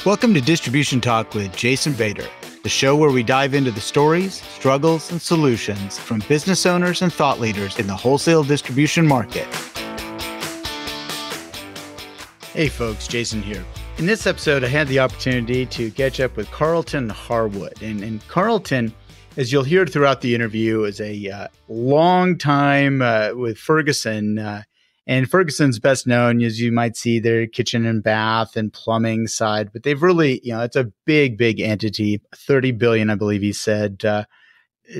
Welcome to Distribution Talk with Jason Bader, the show where we dive into the stories, struggles, and solutions from business owners and thought leaders in the wholesale distribution market. Hey folks, Jason here. In this episode, I had the opportunity to catch up with Carlton Harwood. And Carlton, as you'll hear throughout the interview, is a long time with Ferguson. And Ferguson's best known, as you might see, their kitchen and bath and plumbing side. But they've really, it's a big, big entity, 30 billion, I believe he said,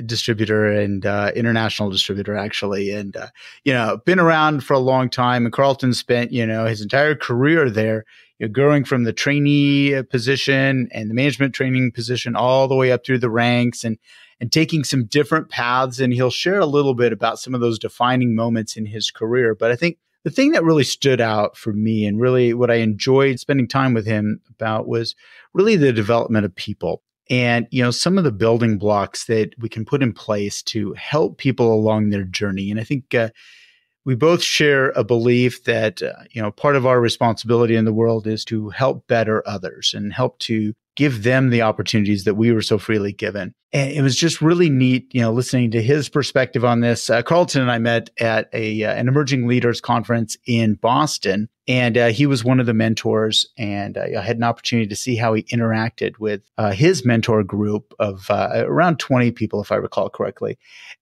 distributor and international distributor, actually. And, been around for a long time. And Carlton spent, his entire career there, growing from the trainee position and the management training position all the way up through the ranks and taking some different paths. And he'll share a little bit about some of those defining moments in his career. But I think the thing that really stood out for me and really what I enjoyed spending time with him about was really the development of people and, some of the building blocks that we can put in place to help people along their journey. And I think we both share a belief that, part of our responsibility in the world is to help better others and help to give them the opportunities that we were so freely given. And it was just really neat, listening to his perspective on this. Carlton and I met at an emerging leaders conference in Boston, and he was one of the mentors. And I had an opportunity to see how he interacted with his mentor group of around 20 people, if I recall correctly.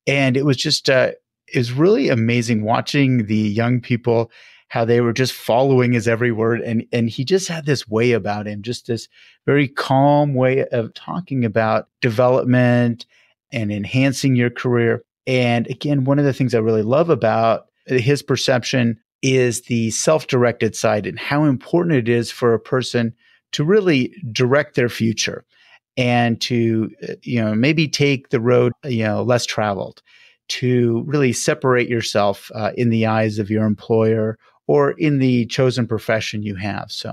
And it was just, it was really amazing watching the young people, how they were just following his every word. And he just had this way about him, just this very calm way of talking about development and enhancing your career. And again, one of the things I really love about his perception is the self-directed side and how important it is for a person to really direct their future and to, maybe take the road, less traveled, to really separate yourself in the eyes of your employer or in the chosen profession you have. So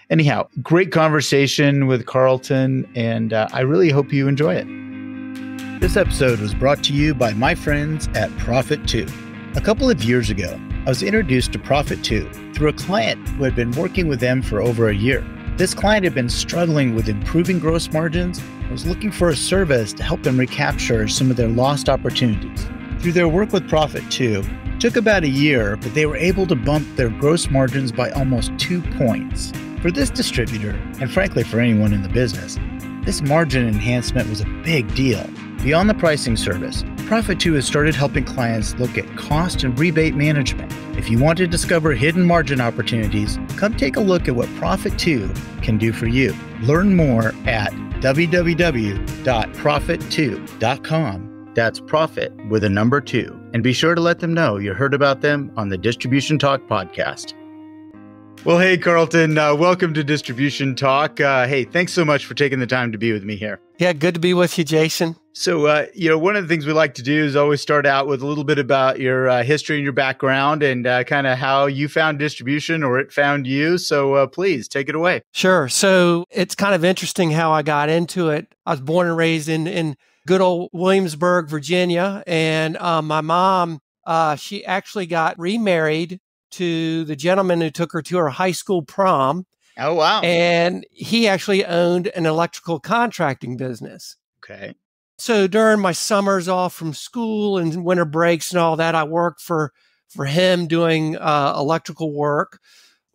anyhow, great conversation with Carlton, and I really hope you enjoy it. This episode was brought to you by my friends at Profit2. A couple of years ago, I was introduced to Profit2 through a client who had been working with them for over a year. This client had been struggling with improving gross margins and was looking for a service to help them recapture some of their lost opportunities. Through their work with Profit2, it took about a year, but they were able to bump their gross margins by almost 2 points. For this distributor, and frankly for anyone in the business, this margin enhancement was a big deal. Beyond the pricing service, Profit2 has started helping clients look at cost and rebate management. If you want to discover hidden margin opportunities, come take a look at what Profit2 can do for you. Learn more at www.profit2.com. That's profit with a number 2. And be sure to let them know you heard about them on the Distribution Talk podcast. Well, hey, Carlton, welcome to Distribution Talk. Hey, thanks so much for taking the time to be with me here. Yeah, good to be with you, Jason. So, one of the things we like to do is always start out with a little bit about your history and your background and kind of how you found distribution or it found you. So please take it away. Sure. So it's kind of interesting how I got into it. I was born and raised in good old Williamsburg, Virginia. And my mom, she actually got remarried to the gentleman who took her to her high school prom. Oh, wow. And he actually owned an electrical contracting business. Okay. So during my summers off from school and winter breaks and all that, I worked for him doing electrical work.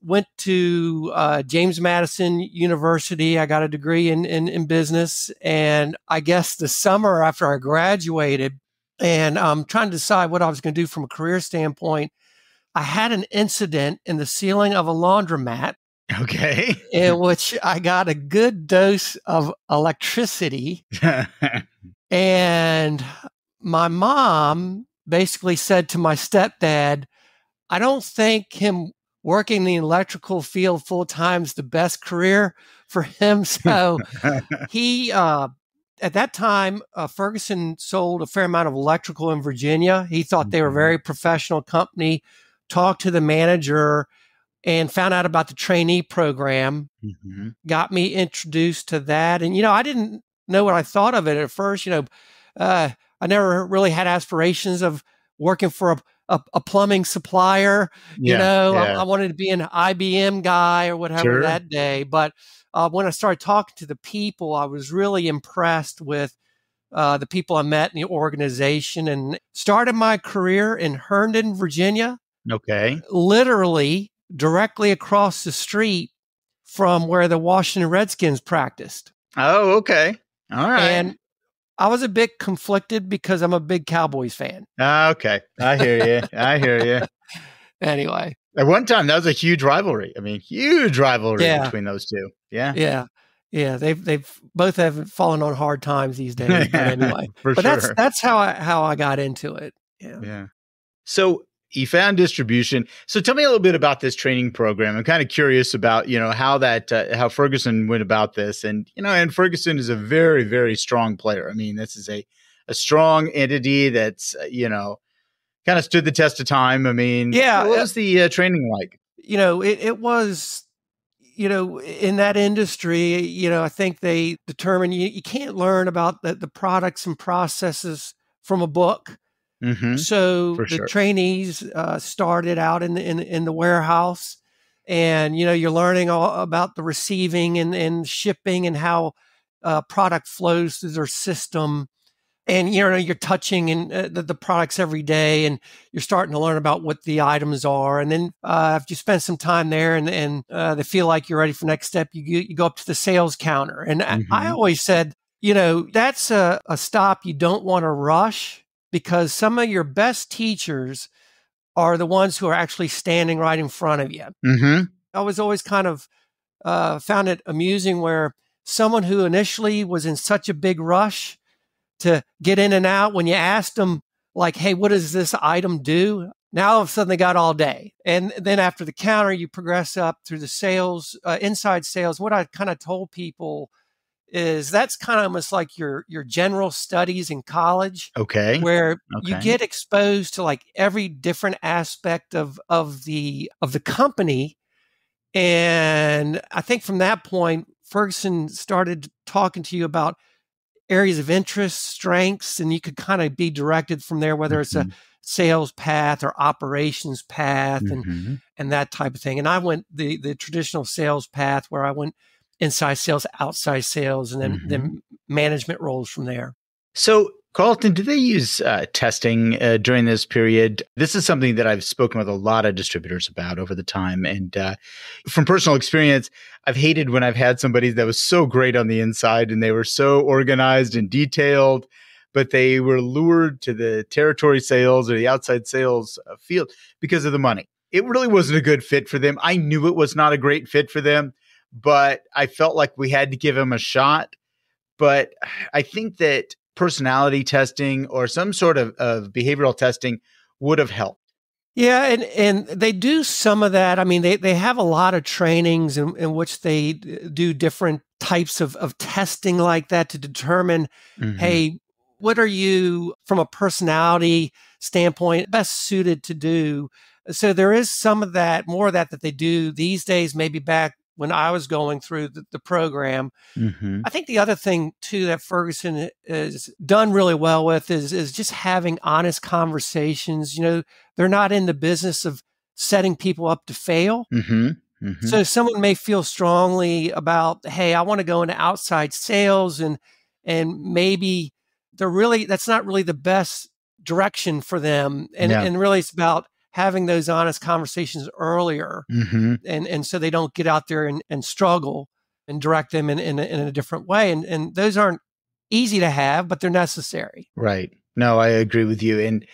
Went to James Madison University. I got a degree in business. And I guess the summer after I graduated and trying to decide what I was going to do from a career standpoint, I had an incident in the ceiling of a laundromat. Okay. In which I got a good dose of electricity. And my mom basically said to my stepdad, I don't think him working in the electrical field full time is the best career for him. So he, at that time, Ferguson sold a fair amount of electrical in Virginia. He thought they were a very professional company, talked to the manager and found out about the trainee program, got me introduced to that. And, I didn't know what I thought of it at first. I never really had aspirations of working for a plumbing supplier. Yeah. I Yeah. wanted to be an IBM guy or whatever Sure. that day. But when I started talking to the people, I was really impressed with the people I met in the organization, and started my career in Herndon, Virginia, Okay. literally directly across the street from where the Washington Redskins practiced. Oh, okay. All right. And I was a bit conflicted because I'm a big Cowboys fan. Okay. I hear you. I hear you. Anyway, At one time, that was a huge rivalry. I mean, huge rivalry yeah, between those two. Yeah. yeah, yeah. They've both have fallen on hard times these days. But anyway, For but sure. that's how I got into it. Yeah. Yeah. So you found distribution. So tell me a little bit about this training program. I'm kind of curious about, how that, how Ferguson went about this. And, and Ferguson is a very, very strong player. I mean, this is a strong entity that's, kind of stood the test of time. I mean, Yeah. what was the training like? It was, in that industry, I think they determine you can't learn about the products and processes from a book. Mm-hmm. So For the sure. trainees started out in the warehouse, and you're learning all about the receiving and shipping and how product flows through their system. And you're touching the products every day, and you're starting to learn about what the items are. And then after you spend some time there, and they feel like you're ready for the next step, you go up to the sales counter. And I always said, that's a stop you don't want to rush, because some of your best teachers are the ones who are actually standing right in front of you. Mm-hmm. I was always kind of found it amusing where someone who initially was in such a big rush to get in and out, when you asked them, like, hey, what does this item do? Now all of a sudden they got all day. And then after the counter, you progress up through the sales, inside sales. What I kind of told people is that's kind of almost like your general studies in college. Okay. Where you Okay. get exposed to like every different aspect of the company. And I think from that point, Ferguson started talking to you about areas of interest, strengths, and you could kind of be directed from there, whether it's a Mm-hmm. sales path or operations path, Mm-hmm. and that type of thing. And I went the traditional sales path, where I went inside sales, outside sales, and then management roles from there. So, Carlton, do they use testing during this period? This is something that I've spoken with a lot of distributors about over the time. And from personal experience, I've hated when I've had somebody that was so great on the inside and they were so organized and detailed, but they were lured to the territory sales or the outside sales field because of the money. It really wasn't a good fit for them. I knew it was not a great fit for them, but I felt like we had to give them a shot. But I think that personality testing or some sort of behavioral testing would have helped. Yeah, and they do some of that. I mean, they have a lot of trainings in which they do different types of testing like that to determine, hey, what are you from a personality standpoint best suited to do? So there is some of that, more of that they do these days, maybe back when I was going through the program. I think the other thing too that Ferguson has done really well with is just having honest conversations. They're not in the business of setting people up to fail. So someone may feel strongly about, hey, I want to go into outside sales, and maybe that's not really the best direction for them. And really it's about having those honest conversations earlier. And so they don't get out there and struggle, and direct them in a different way. And those aren't easy to have, but they're necessary. Right. No, I agree with you. And,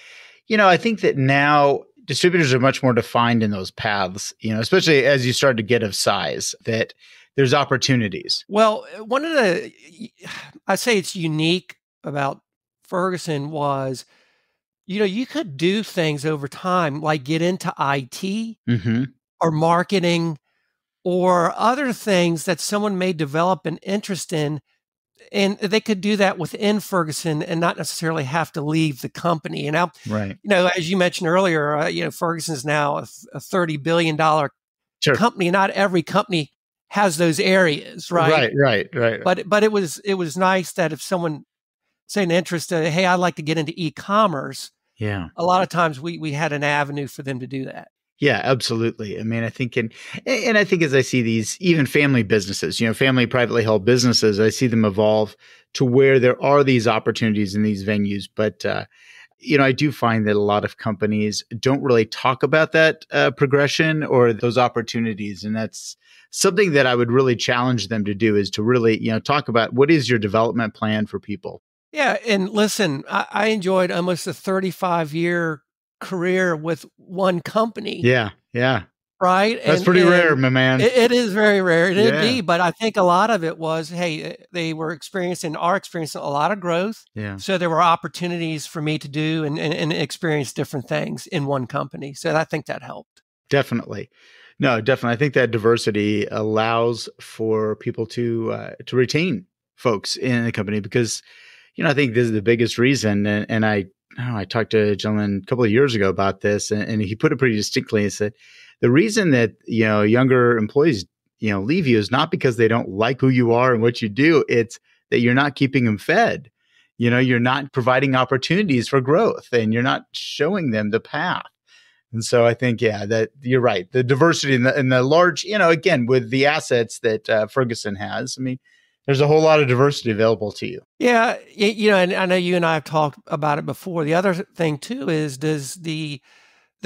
I think that now distributors are much more defined in those paths, especially as you start to get of size, that there's opportunities. Well, I'd say it's unique about Ferguson was, you could do things over time, like get into IT or marketing or other things that someone may develop an interest in. And they could do that within Ferguson and not necessarily have to leave the company. And now, Right. As you mentioned earlier, Ferguson is now a $30 billion company. Not every company has those areas, right? Right. But it was nice that if someone say an interest, hey, I'd like to get into e-commerce. Yeah. a lot of times we had an avenue for them to do that. Yeah, absolutely. I mean, I think, and I think as I see these, even family businesses, family privately held businesses, I see them evolve to where there are these opportunities in these venues. But, I do find that a lot of companies don't really talk about that progression or those opportunities. And that's something that I would really challenge them to do, is to really, talk about what is your development plan for people. Yeah. And listen, I enjoyed almost a 35-year career with one company. Yeah. Yeah. Right. That's And pretty rare, my man. it is very rare. It'd Yeah. be, but I think a lot of it was, hey, they are experiencing a lot of growth. Yeah. So there were opportunities for me to do and experience different things in one company. So I think that helped. Definitely. No, definitely. I think that diversity allows for people to retain folks in the company, because, I think this is the biggest reason. And I talked to a gentleman a couple of years ago about this, and he put it pretty distinctly. He said, the reason that, younger employees, leave you is not because they don't like who you are and what you do. It's that you're not keeping them fed. You're not providing opportunities for growth, and you're not showing them the path. And so I think, yeah, that you're right. The diversity in the large, again, with the assets that Ferguson has, I mean, there's a whole lot of diversity available to you. Yeah. And I know you and I have talked about it before. The other thing too is, does the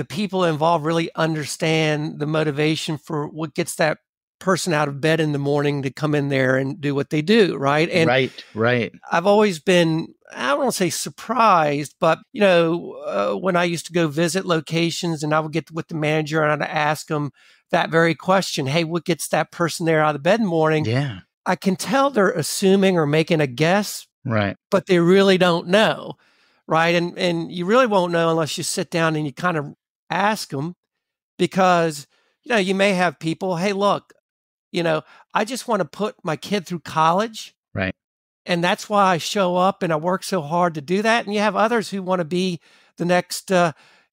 people involved really understand the motivation for what gets that person out of bed in the morning to come in there and do what they do, right? And right. I've always been, I don't want to say surprised, but when I used to go visit locations and I would get with the manager and I'd ask them that very question, hey, what gets that person there out of bed in the morning? Yeah. I can tell they're assuming or making a guess, right, but they really don't know, right? And you really won't know unless you sit down and you kind of ask them, because, you may have people, hey, look, I just want to put my kid through college. Right. And that's why I show up and I work so hard to do that. And you have others who want to be the next,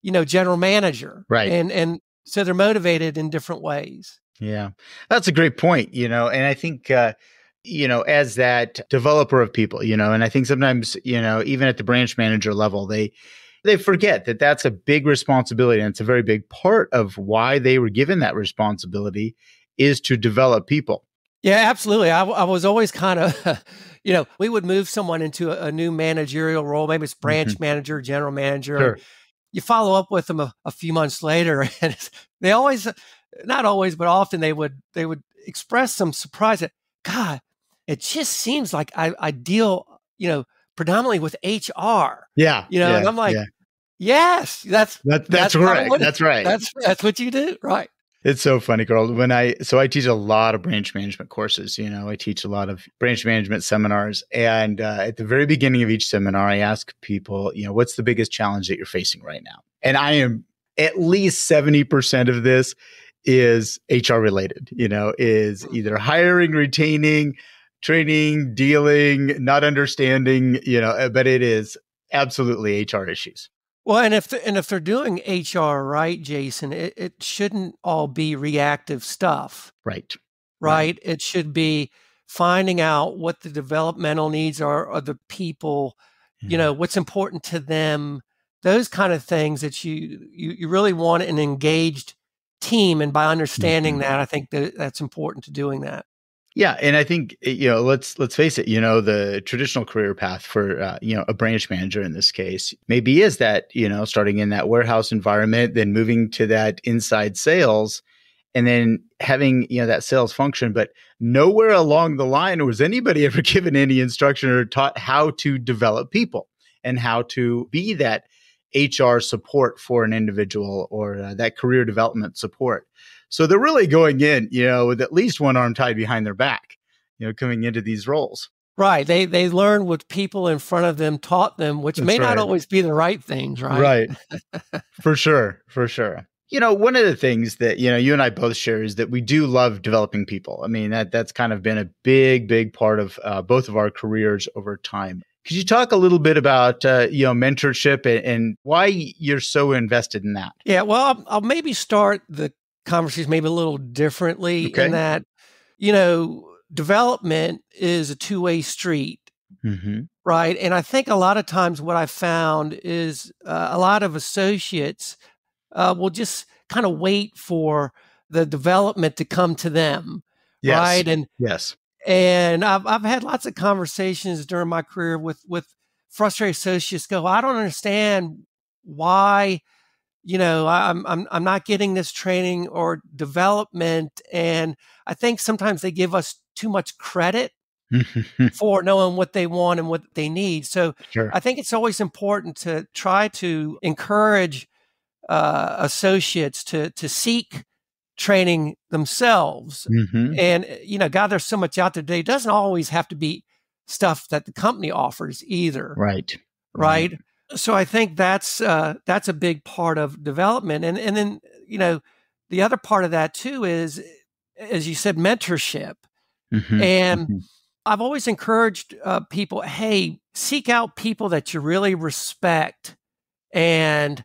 general manager. Right. And so they're motivated in different ways. Yeah, that's a great point, and I think, as that developer of people, and I think sometimes, even at the branch manager level, they forget that that's a big responsibility. And it's a very big part of why they were given that responsibility, is to develop people. Yeah, absolutely. I was always kind of, we would move someone into a new managerial role. Maybe it's branch manager, general manager. Sure. You follow up with them a few months later, and they always, not always, but often they would express some surprise that, God, it just seems like I deal, predominantly with HR. Yeah. And I'm like, yes, that's correct. That's right. That's what you do. Right. It's so funny, Carl. I teach a lot of branch management courses. I teach a lot of branch management seminars. And at the very beginning of each seminar, I ask people, what's the biggest challenge that you're facing right now? And I am at least 70% of this is HR related, is either hiring, retaining, training, dealing, not understanding, but it is absolutely HR issues. Well, and if they're doing HR right, Jason, it shouldn't all be reactive stuff. Right. It should be finding out what the developmental needs are of the people, what's important to them, those kind of things that you really want an engaged team. And by understanding that, I think that's important to doing that. Yeah. And I think, let's face it, the traditional career path for, a branch manager in this case maybe is that, starting in that warehouse environment, then moving to that inside sales, and then having, that sales function. But nowhere along the line was anybody ever given any instruction or taught how to develop people and how to be that HR support for an individual, or that career development support. So they're really going in, with at least one arm tied behind their back, coming into these roles. Right. They learn what people in front of them taught them, which may not always be the right things, right? Right. For sure. One of the things that, you and I both share is that we do love developing people. I mean, that's kind of been a big part of both of our careers over time. Could you talk a little bit about, mentorship and why you're so invested in that? Yeah, well, I'll maybe start the conversation maybe a little differently in that, development is a two-way street Hmm. right? And I think a lot of times what I found is a lot of associates will just kind of wait for the development to come to them, Yes. right? And Yes. I've had lots of conversations during my career with frustrated associates. Go, I don't understand why, I'm not getting this training or development, and I think sometimes they give us too much credit for knowing what they want and what they need. So Sure. I think it's always important to try to encourage associates to seek training themselves. Hmm. And God, there's so much out there today. It doesn't always have to be stuff that the company offers either, Right. Right. right? So I think that's a big part of development. And then the other part of that too is, as you said, mentorship. Hmm. And Hmm. I've always encouraged people, hey, seek out people that you really respect and,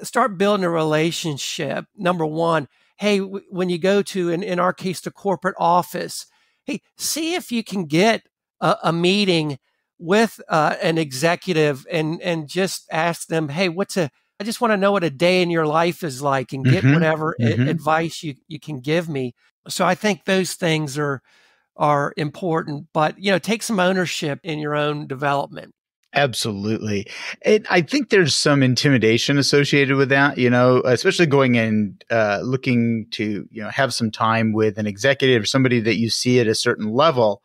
start building a relationship. Number one, hey, when you go to, in our case, the corporate office, hey, see if you can get a meeting with an executive and just ask them, hey, I just want to know what a day in your life is like and get Hmm. whatever Hmm. advice you can give me. So I think those things are important, but take some ownership in your own development. Absolutely. And I think there's some intimidation associated with that, especially going and looking to, have some time with an executive or somebody that you see at a certain level.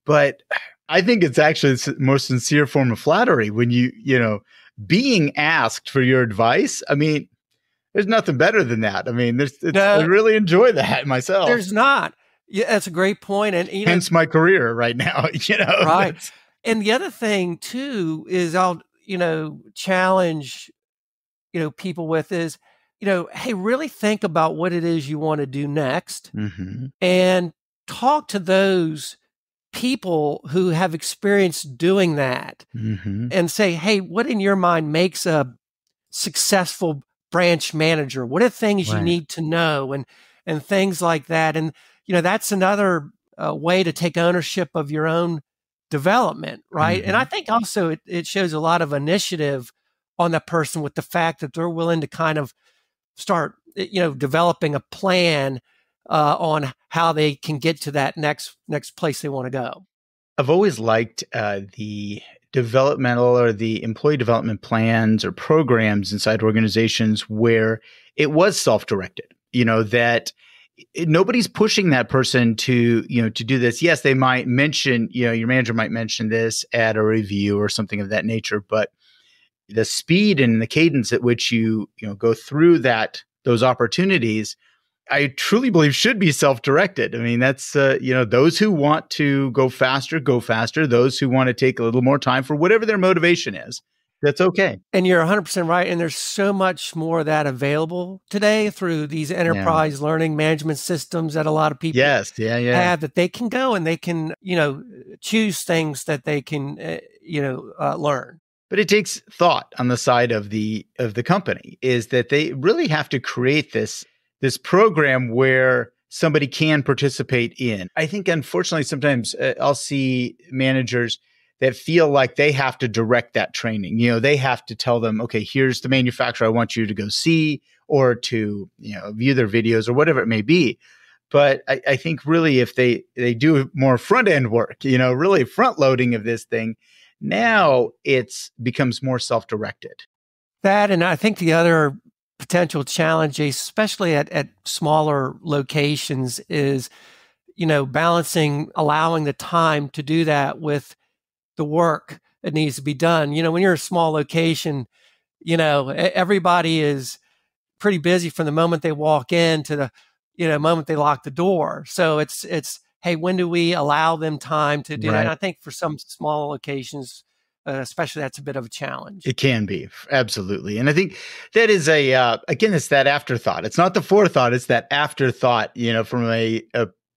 But I think it's actually the most sincere form of flattery when being asked for your advice. I mean, there's nothing better than that. I mean, I No, really enjoy that myself. there's not. Yeah, that's a great point. And Hence my career right now, right. And the other thing too is I'll, challenge, people with is, hey, really think about what it is you want to do next Hmm. and talk to those people who have experience doing that Hmm. and say, hey, what in your mind makes a successful branch manager? What are things you Right. need to know and things like that? And that's another way to take ownership of your own development, right? And I Hmm. think also it shows a lot of initiative on that person with the fact that they're willing to kind of start, developing a plan on how they can get to that next place they want to go. I've always liked the developmental or the employee development plans or programs inside organizations where it was self-directed, that nobody's pushing that person to do this. Yes, they might mention, your manager might mention this at a review or something of that nature, but the speed and the cadence at which you go through those opportunities, I truly believe should be self-directed. I mean, that's, those who want to go faster, go faster. Those who want to take a little more time for whatever their motivation is, that's okay. And you're 100% right. And there's so much more of that available today through these Yeah. enterprise learning management systems that a lot of people Yes. Yeah. Yeah. have, that they can go and they can, choose things that they can, learn. But it takes thought on the side of the company, is that they really have to create this program where somebody can participate in. I think unfortunately sometimes I'll see managers that feel like they have to direct that training. They have to tell them, okay, here's the manufacturer I want you to go see, or to view their videos or whatever it may be. But I think really if they do more front end work, really front loading of this thing, now it's becomes more self-directed. That, and I think the other potential challenge, especially at smaller locations, is, balancing, allowing the time to do that with the work that needs to be done. When you're a small location, everybody is pretty busy from the moment they walk in to the, moment they lock the door. So it's, hey, when do we allow them time to do that? And Right. I think for some small locations, especially, that's a bit of a challenge. It can be, absolutely. And I think that is again, it's that afterthought. It's not the forethought, it's that afterthought, from a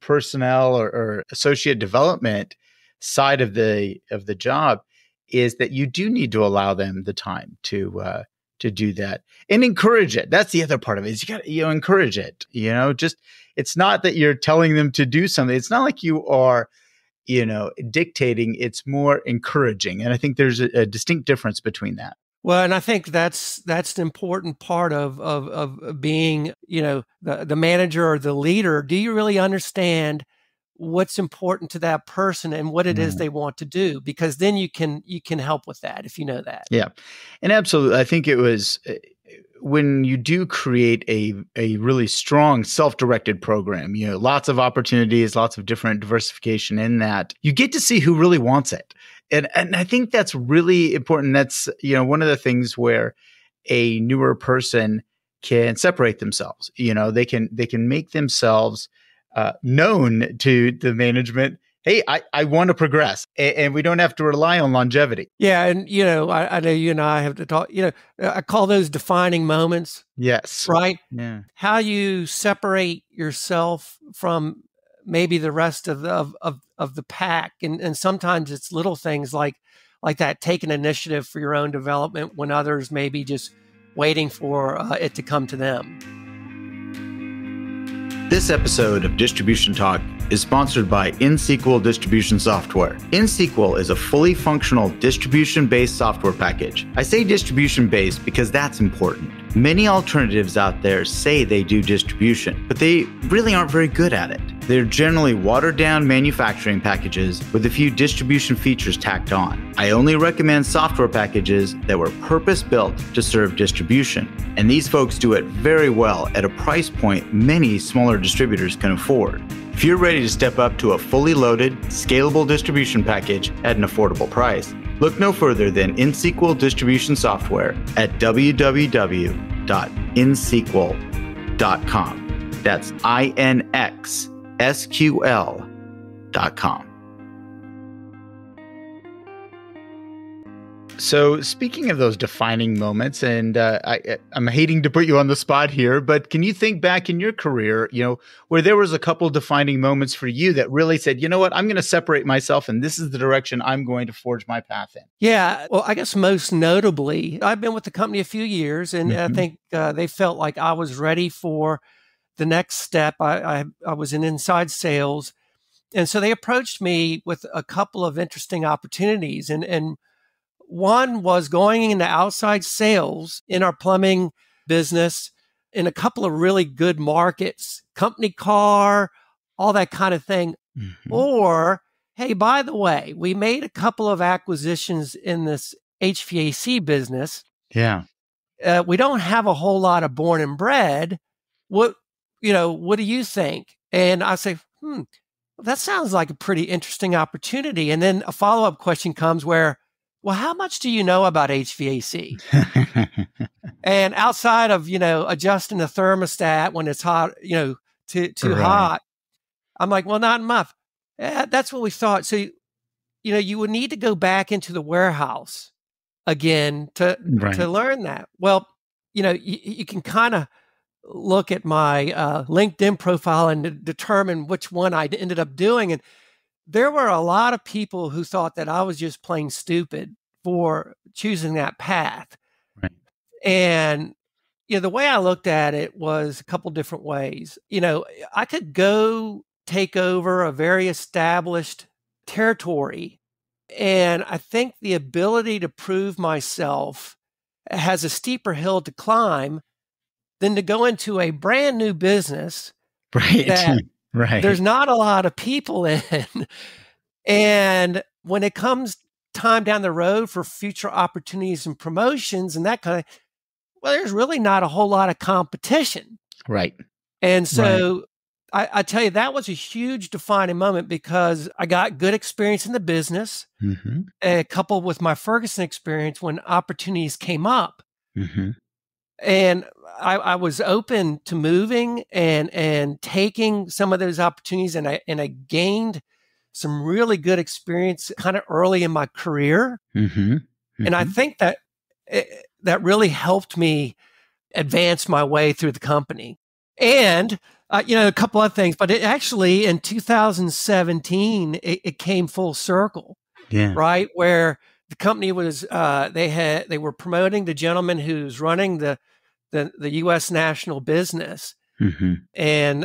personnel or associate development side of the job, is that you do need to allow them the time to do that and encourage it. That's the other part of it, is you got to, encourage it, just, it's not that you're telling them to do something. It's not like you are, dictating. It's more encouraging. And I think there's a distinct difference between that. Well, and I think that's the important part of being, the manager or the leader. Do you really understand what's important to that person and what it is they want to do? Because then you can help with that if you know that. Yeah. And absolutely. I think it was when you do create a really strong self-directed program, lots of opportunities, lots of different diversification in that, you get to see who really wants it. And I think that's really important. That's, one of the things where a newer person can separate themselves. They can make themselves known to the management. Hey, I want to progress, and we don't have to rely on longevity. Yeah, and I know you and I have to talk. I call those defining moments. Yes. Right. Yeah. How you separate yourself from maybe the rest of the pack, and sometimes it's little things like that. Take an initiative for your own development when others may be just waiting for it to come to them. This episode of Distribution Talk is sponsored by NSQL Distribution Software. NSQL is a fully functional distribution-based software package. I say distribution-based because that's important. Many alternatives out there say they do distribution, but they really aren't very good at it. They're generally watered-down manufacturing packages with a few distribution features tacked on. I only recommend software packages that were purpose-built to serve distribution, and these folks do it very well at a price point many smaller distributors can afford. If you're ready to step up to a fully loaded, scalable distribution package at an affordable price, look no further than NSQL Distribution Software at www.nsql.com. That's INXSQL.com. So speaking of those defining moments, and I'm hating to put you on the spot here, but can you think back in your career, where there was a couple defining moments for you that really said, you know what, I'm going to separate myself and this is the direction I'm going to forge my path in? Yeah. Well, I guess most notably, I've been with the company a few years, and I think they felt like I was ready for the next step. I was in inside sales. And so they approached me with a couple of interesting opportunities. And one was going into outside sales in our plumbing business in a couple of really good markets, company car, all that kind of thing. Or, hey, by the way, we made a couple of acquisitions in this HVAC business. Yeah. We don't have a whole lot of born and bred. What do you think? And I say, that sounds like a pretty interesting opportunity. And then a follow-up question comes where, well, how much do you know about HVAC? And outside of, adjusting the thermostat when it's hot, too hot, I'm like, well, not enough. That's what we thought. So, you would need to go back into the warehouse again to learn that. Well, you can kind of look at my LinkedIn profile and determine which one I ended up doing. And there were a lot of people who thought that I was just plain stupid for choosing that path. Right. And, the way I looked at it was a couple different ways. I could go take over a very established territory. And I think the ability to prove myself has a steeper hill to climb than to go into a brand new business that there's not a lot of people in. And when it comes time down the road for future opportunities and promotions and that kind of, there's really not a whole lot of competition. Right. And so I tell you, that was a huge defining moment because I got good experience in the business, coupled with my Ferguson experience when opportunities came up. And I was open to moving and taking some of those opportunities, and I gained some really good experience kind of early in my career. And I think that that really helped me advance my way through the company. And a couple of things, but it actually in 2017 it came full circle. Yeah. Right, where the company was they were promoting the gentleman who's running the U.S. national business, and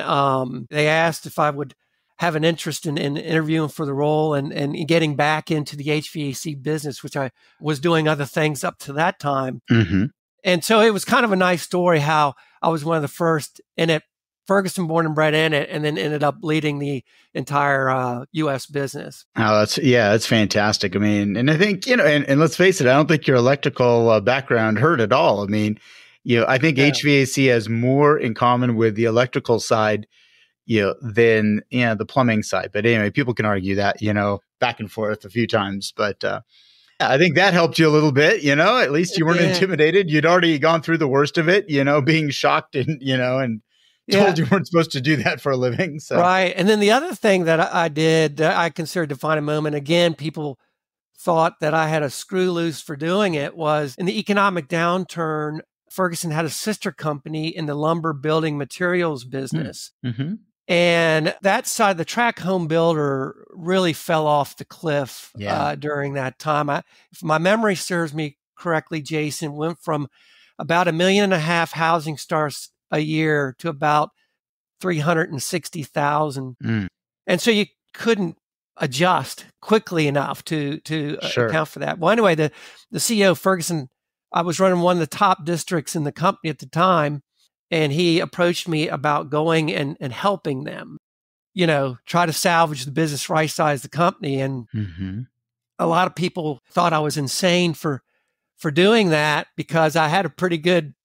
they asked if I would have an interest in interviewing for the role and getting back into the HVAC business, which I was doing other things up to that time. Mm-hmm. And so it was kind of a nice story how I was one of the first in it, Ferguson born and bred in it, and then ended up leading the entire U.S. business. Oh, that's fantastic. I mean, and I think, and let's face it, I don't think your electrical background hurt at all. I mean, I think HVAC has more in common with the electrical side, than, the plumbing side. But anyway, people can argue that, back and forth a few times, but, I think that helped you a little bit, at least you weren't intimidated. You'd already gone through the worst of it, being shocked and, and told you weren't supposed to do that for a living. So. Right. And then the other thing that I did, that I considered defining moment, again, people thought that I had a screw loose for doing it, was in the economic downturn, Ferguson had a sister company in the lumber building materials business. Mm-hmm. And that side, the track home builder, really fell off the cliff during that time. If my memory serves me correctly, Jason, went from about 1.5 million housing starts a year to about 360,000. And so you couldn't adjust quickly enough to account for that. Well, anyway, the CEO, Ferguson, I was running one of the top districts in the company at the time, and he approached me about going and helping them, try to salvage the business, right-size the company. And a lot of people thought I was insane for doing that because I had a pretty good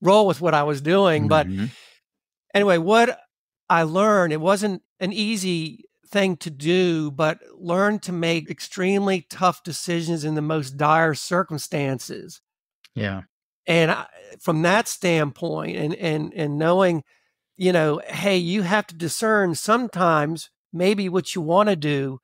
role with what I was doing. But anyway, what I learned, it wasn't an easy thing to do, but learn to make extremely tough decisions in the most dire circumstances. Yeah. And from that standpoint and knowing, hey, you have to discern sometimes maybe what you want to do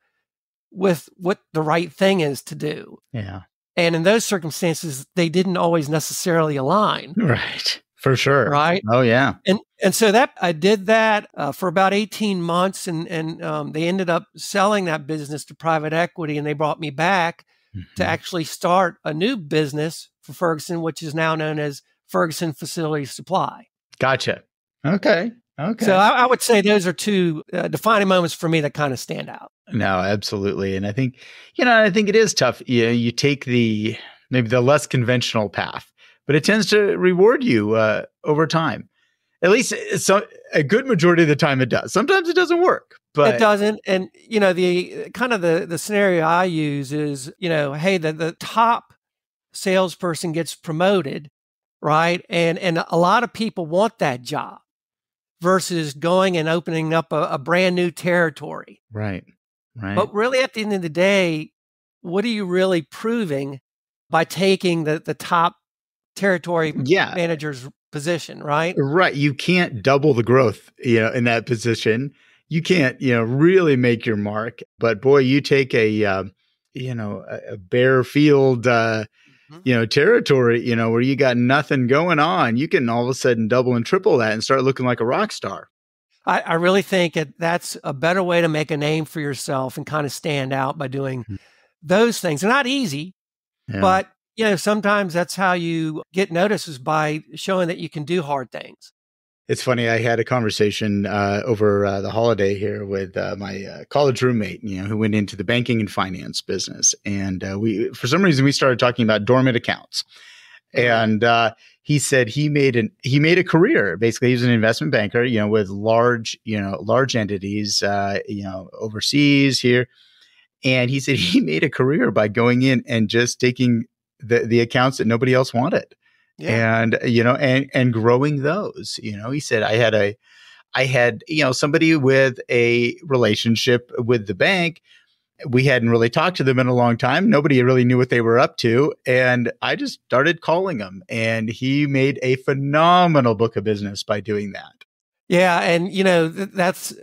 with what the right thing is to do. Yeah. And in those circumstances, they didn't always necessarily align. Right. For sure. Right. Oh, yeah. And so that I did that for about 18 months and they ended up selling that business to private equity, and they brought me back to actually start a new business for Ferguson, which is now known as Ferguson Facility Supply. Gotcha. Okay. So I would say those are two defining moments for me that kind of stand out. No, absolutely. And I think, it is tough. You take maybe the less conventional path, but it tends to reward you over time. At least a good majority of the time it does. Sometimes it doesn't work, but it doesn't. And, the kind of the scenario I use is, hey, the top salesperson gets promoted, right? And a lot of people want that job versus going and opening up a brand new territory. Right. But really at the end of the day, what are you really proving by taking the top territory manager's position, right? Right. You can't double the growth, in that position. You can't, really make your mark. But boy, you take a bare field, territory, where you got nothing going on, you can all of a sudden double and triple that and start looking like a rock star. I really think that's a better way to make a name for yourself and kind of stand out by doing those things. They're not easy, but sometimes that's how you get noticed, is by showing that you can do hard things. It's funny. I had a conversation over the holiday here with my college roommate, who went into the banking and finance business. And for some reason, we started talking about dormant accounts. And he said he made a career. Basically, he was an investment banker, with large entities, overseas here. And he said he made a career by going in and just taking the accounts that nobody else wanted. Yeah. And growing those, he said, I had somebody with a relationship with the bank. We hadn't really talked to them in a long time. Nobody really knew what they were up to. And I just started calling them, and he made a phenomenal book of business by doing that. Yeah. And, that's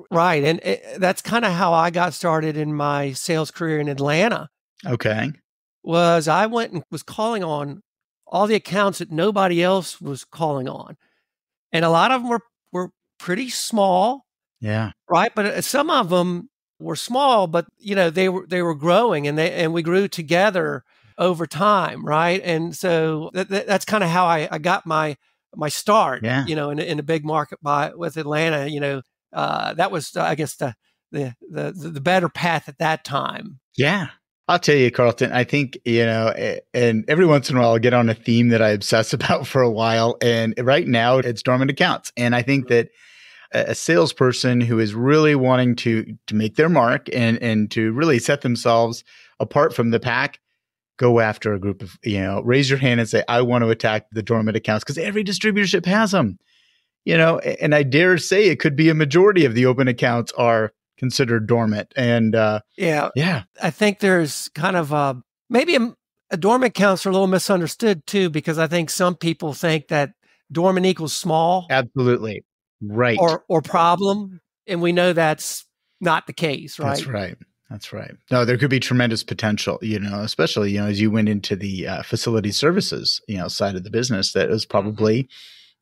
right. And that's kind of how I got started in my sales career in Atlanta. Okay. Was I went and was calling on all the accounts that nobody else was calling on. And a lot of them were pretty small. Yeah. Right. But some of them were small, but they were growing, and we grew together over time. Right. And so that's kind of how I got my start, in a big market with Atlanta, that was, I guess, the better path at that time. Yeah. I'll tell you, Carlton, I think, and every once in a while I'll get on a theme that I obsess about for a while. And right now it's dormant accounts. And I think that a salesperson who is really wanting to make their mark and to really set themselves apart from the pack, go after a group of, raise your hand and say, I want to attack the dormant accounts, because every distributorship has them, and I dare say it could be a majority of the open accounts are considered dormant. And yeah, I think there's kind of maybe a dormant accounts are a little misunderstood too, because I think some people think that dormant equals small. Absolutely. Right. Or problem. And we know that's not the case, right? That's right. No, there could be tremendous potential, especially, as you went into the facility services, side of the business. That was probably,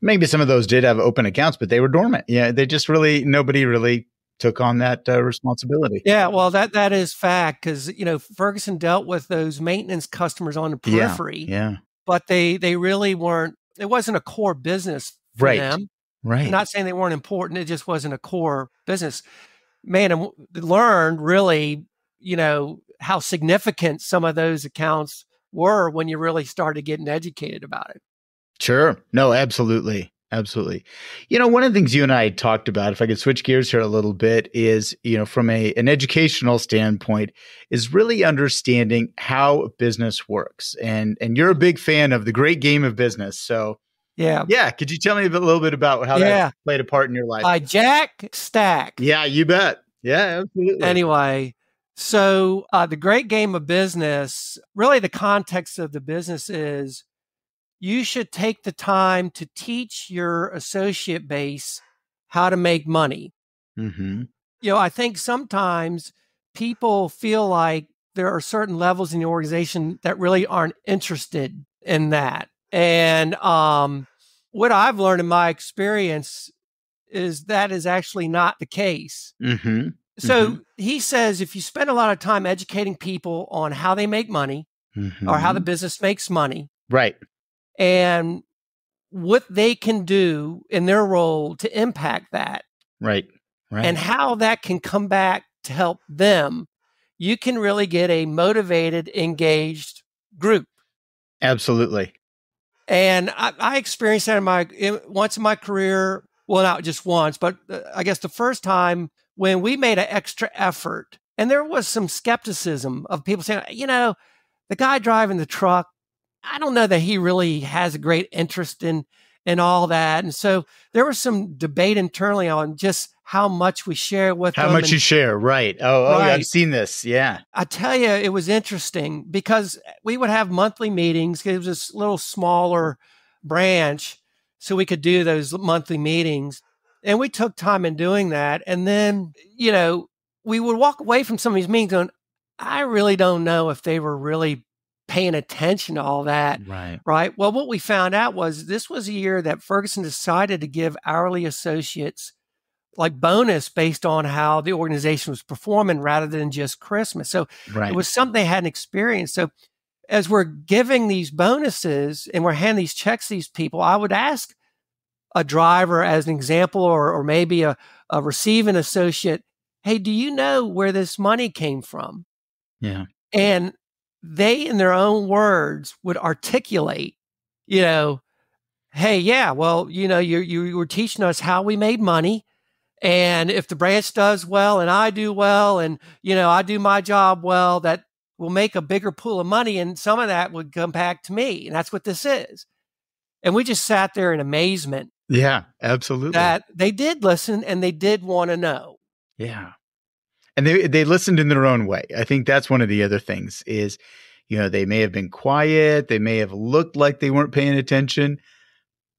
maybe some of those did have open accounts, but they were dormant. Yeah. They just nobody really took on that responsibility. Yeah. Well, that is fact, because, Ferguson dealt with those maintenance customers on the periphery. Yeah. But they really weren't, it wasn't a core business for them. Right. I'm not saying they weren't important. It just wasn't a core business. Man, and learned really, how significant some of those accounts were when you really started getting educated about it. Sure. No, absolutely. Absolutely. One of the things you and I talked about, if I could switch gears here a little bit, is, from an educational standpoint, is really understanding how business works. And you're a big fan of the great game of business. So yeah. Could you tell me a little bit about how that played a part in your life? By Jack Stack. Yeah, you bet. Yeah, absolutely. Anyway, so the great game of business, really the context of the business is you should take the time to teach your associate base how to make money. Mm-hmm. I think sometimes people feel like there are certain levels in the organization that really aren't interested in that. And what I've learned in my experience is that is actually not the case. Mm-hmm. So he says, if you spend a lot of time educating people on how they make money or how the business makes money, right, and what they can do in their role to impact that, right, and how that can come back to help them, you can really get a motivated, engaged group. Absolutely. And I experienced that once in my career. Well, not just once, but I guess the first time when we made an extra effort, and there was some skepticism of people saying, the guy driving the truck, I don't know that he really has a great interest in all that. And so there was some debate internally on just how much we share with them. How much you share, right. Oh, I've seen this, yeah. I tell you, it was interesting because we would have monthly meetings. It was this little smaller branch, so we could do those monthly meetings. And we took time in doing that. And then, we would walk away from some of these meetings going, I really don't know if they were really paying attention to all that. Right. Well, what we found out was this was a year that Ferguson decided to give hourly associates like bonus based on how the organization was performing rather than just Christmas. So it was something they hadn't experienced. So as we're giving these bonuses and we're handing these checks to these people, I would ask a driver as an example, or maybe a receiving associate, hey, do you know where this money came from? Yeah. And they, in their own words, would articulate, hey, yeah, well, you were teaching us how we made money. And if the branch does well and I do well and, I do my job well, that will make a bigger pool of money. And some of that would come back to me. And that's what this is. And we just sat there in amazement. Yeah, absolutely. That they did listen and they did want to know. Yeah. And they listened in their own way. I think that's one of the other things is, they may have been quiet. They may have looked like they weren't paying attention,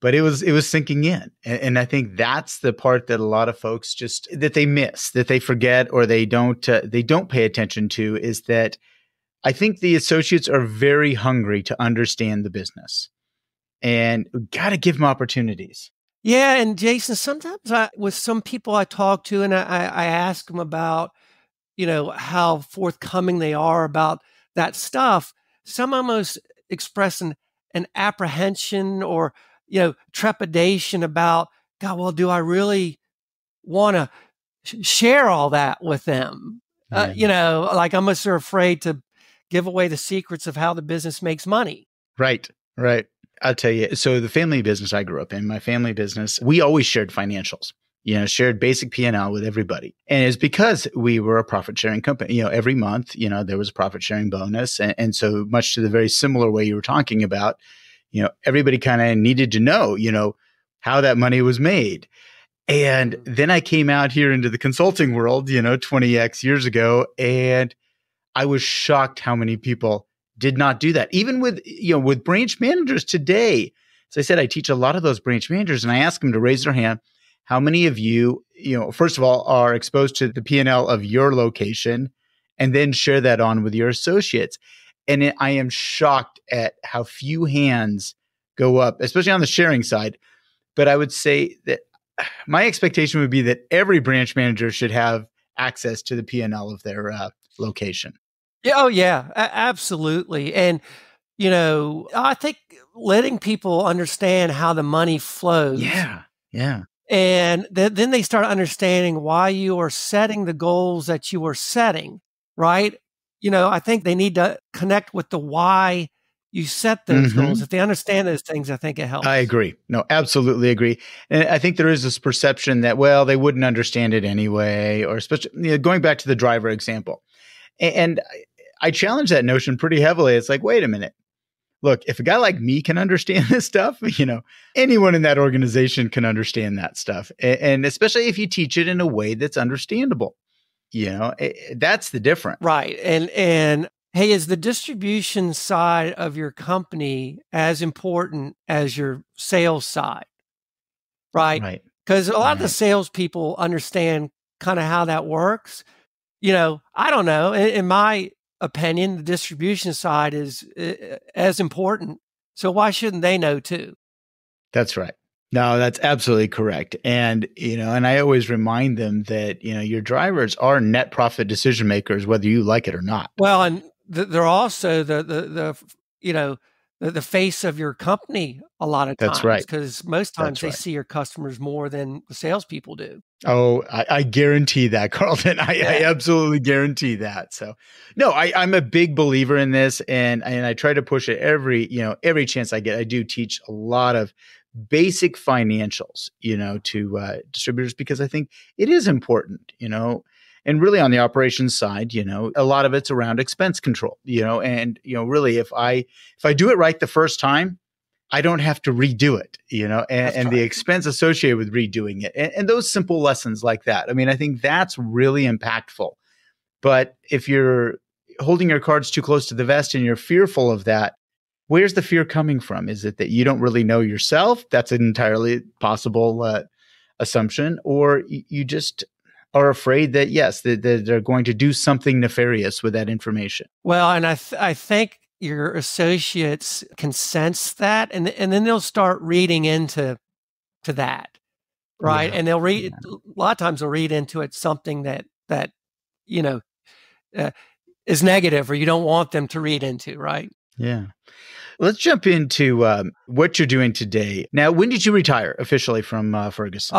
but it was sinking in. And I think that's the part that a lot of folks that they miss, that they forget, or they don't pay attention to, is that I think the associates are very hungry to understand the business, and we've got to give them opportunities. Yeah. And Jason, sometimes with some people I talk to and I ask them about, how forthcoming they are about that stuff, some almost express an apprehension or, trepidation about, God, well, do I really want to share all that with them. Like almost are afraid to give away the secrets of how the business makes money. Right, right. I'll tell you. So the family business I grew up in, my family business, we always shared financials, shared basic P&L with everybody. And it's because we were a profit sharing company. Every month, there was a profit sharing bonus. And so much to the very similar way you were talking about, everybody kind of needed to know, how that money was made. And then I came out here into the consulting world, 20x years ago, and I was shocked how many people did not do that. Even with branch managers today. So I said, I teach a lot of those branch managers, and I ask them to raise their hand. How many of you, first of all, are exposed to the P&L of your location and then share that on with your associates? And I am shocked at how few hands go up, especially on the sharing side. But I would say that my expectation would be that every branch manager should have access to the P&L of their location. Yeah, oh yeah, absolutely. And, I think letting people understand how the money flows. Yeah. Yeah. And then they start understanding why you are setting the goals that you are setting, right? I think they need to connect with the why you set those goals. If they understand those things, I think it helps. I agree. No, absolutely agree. And I think there is this perception that, well, they wouldn't understand it anyway, or especially going back to the driver example. And I challenge that notion pretty heavily. It's like, wait a minute. Look, if a guy like me can understand this stuff, anyone in that organization can understand that stuff. And especially if you teach it in a way that's understandable, that's the difference. Right. And hey, is the distribution side of your company as important as your sales side? Right. Because a lot of the salespeople understand kind of how that works. I don't know. In my opinion, the distribution side is as important. So why shouldn't they know too? That's right. No, that's absolutely correct. And, and I always remind them that, your drivers are net profit decision makers, whether you like it or not. Well, and they're also the face of your company a lot of times. That's right. Because most times they see your customers more than the salespeople do. Oh, I guarantee that, Carlton. I absolutely guarantee that. So, no, I'm a big believer in this, and I try to push it every chance I get. I do teach a lot of basic financials, to distributors, because I think it is important, and really on the operations side, a lot of it's around expense control, and really if I do it right the first time, I don't have to redo it, and the expense associated with redoing it, and those simple lessons like that. I mean, I think that's really impactful. But if you're holding your cards too close to the vest and you're fearful of that, where's the fear coming from? Is it that you don't really know yourself? That's an entirely possible assumption. Or you just are afraid that, yes, that they're going to do something nefarious with that information. Well, and I think your associates can sense that, and then they'll start reading into that, right? Yeah. And they'll read a lot of times. They'll read into it something that is negative, or you don't want them to read into, right? Yeah. Let's jump into what you're doing today. Now, when did you retire officially from Ferguson?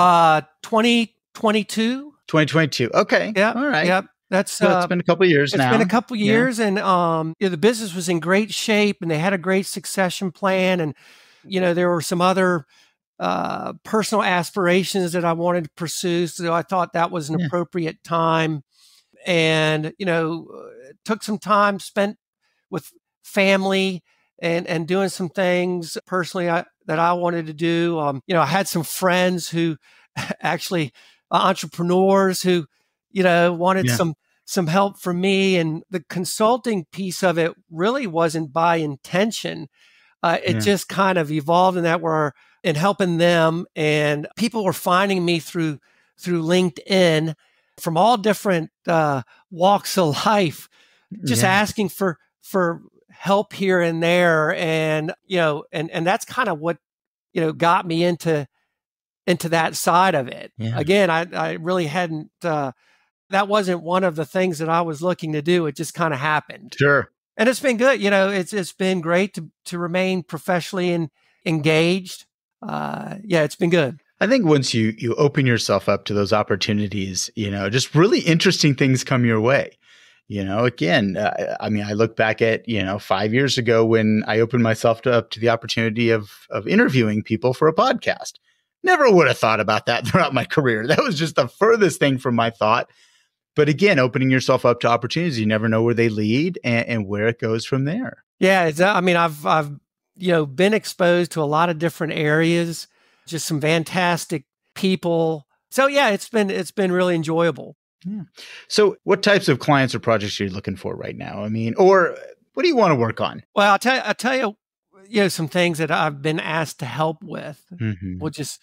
2022. 2022. Okay. Yeah. All right. Yep. It's been a couple of years now. It's been a couple of years, and the business was in great shape, and they had a great succession plan, and there were some other personal aspirations that I wanted to pursue, so I thought that was an appropriate time, and took some time spent with family and doing some things personally that I wanted to do. I had some friends who actually entrepreneurs who wanted some help from me, and the consulting piece of it really wasn't by intention. It just kind of evolved in that in helping them, and people were finding me through LinkedIn from all different walks of life, just asking for help here and there, and and that's kind of what got me into that side of it. Again, I really hadn't. That wasn't one of the things that I was looking to do. It just kind of happened. Sure. And it's been good. It's been great to remain professionally engaged. It's been good. I think once you open yourself up to those opportunities, just really interesting things come your way. Again, I look back at, 5 years ago when I opened myself up to the opportunity of interviewing people for a podcast. Never would have thought about that throughout my career. That was just the furthest thing from my thought. But again, opening yourself up to opportunities, you never know where they lead and where it goes from there. Yeah, I've been exposed to a lot of different areas, just some fantastic people. So yeah, it's been really enjoyable. Yeah. So what types of clients or projects are you looking for right now? Or what do you want to work on? Well, I'll tell you, some things that I've been asked to help with, which is,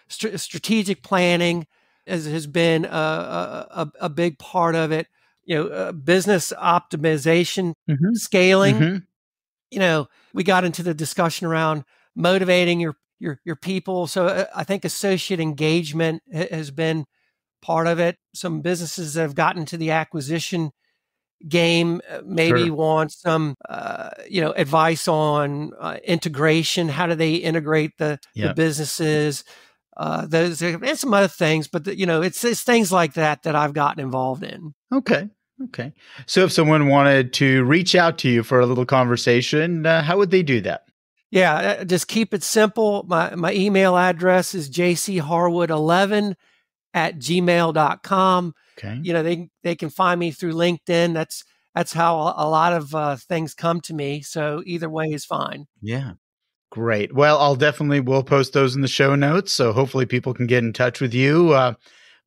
strategic planning has been a big part of it. Business optimization, scaling. We got into the discussion around motivating your people. So I think associate engagement has been part of it. Some businesses that have gotten to the acquisition game maybe want some, advice on integration. How do they integrate the businesses? Those and some other things, but it's things like that I've gotten involved in. Okay. So if someone wanted to reach out to you for a little conversation, how would they do that? Yeah, just keep it simple. My email address is jcharwood11@gmail.com. Okay. They can find me through LinkedIn. That's how a lot of things come to me. So either way is fine. Yeah. Great. Well, we'll post those in the show notes. So hopefully people can get in touch with you.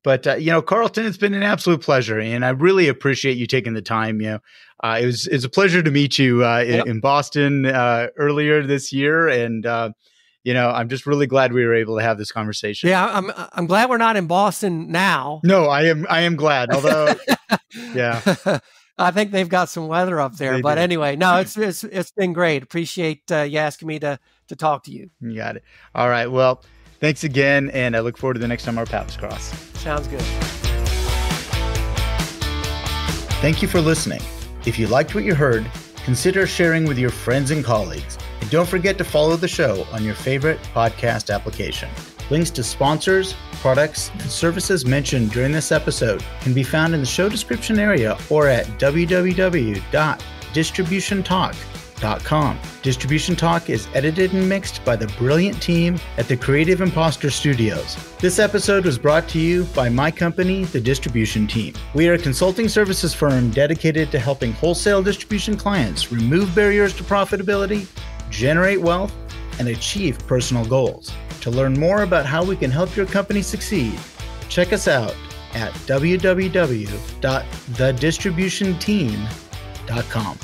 But Carlton, it's been an absolute pleasure. And I really appreciate you taking the time. It was a pleasure to meet you in Boston earlier this year. And, I'm just really glad we were able to have this conversation. Yeah, I'm glad we're not in Boston now. No, I am glad. Although, yeah. I think they've got some weather up there, but anyway, no, it's been great. Appreciate you asking me to talk to you. You got it. All right. Well, thanks again. And I look forward to the next time our paths cross. Sounds good. Thank you for listening. If you liked what you heard, consider sharing with your friends and colleagues. And don't forget to follow the show on your favorite podcast application. Links to sponsors, products, and services mentioned during this episode can be found in the show description area or at www.distributiontalk.com. Distribution Talk is edited and mixed by the brilliant team at the Creative Imposter Studios. This episode was brought to you by my company, the Distribution Team. We are a consulting services firm dedicated to helping wholesale distribution clients remove barriers to profitability, generate wealth, and achieve personal goals. To learn more about how we can help your company succeed, check us out at www.thedistributionteam.com.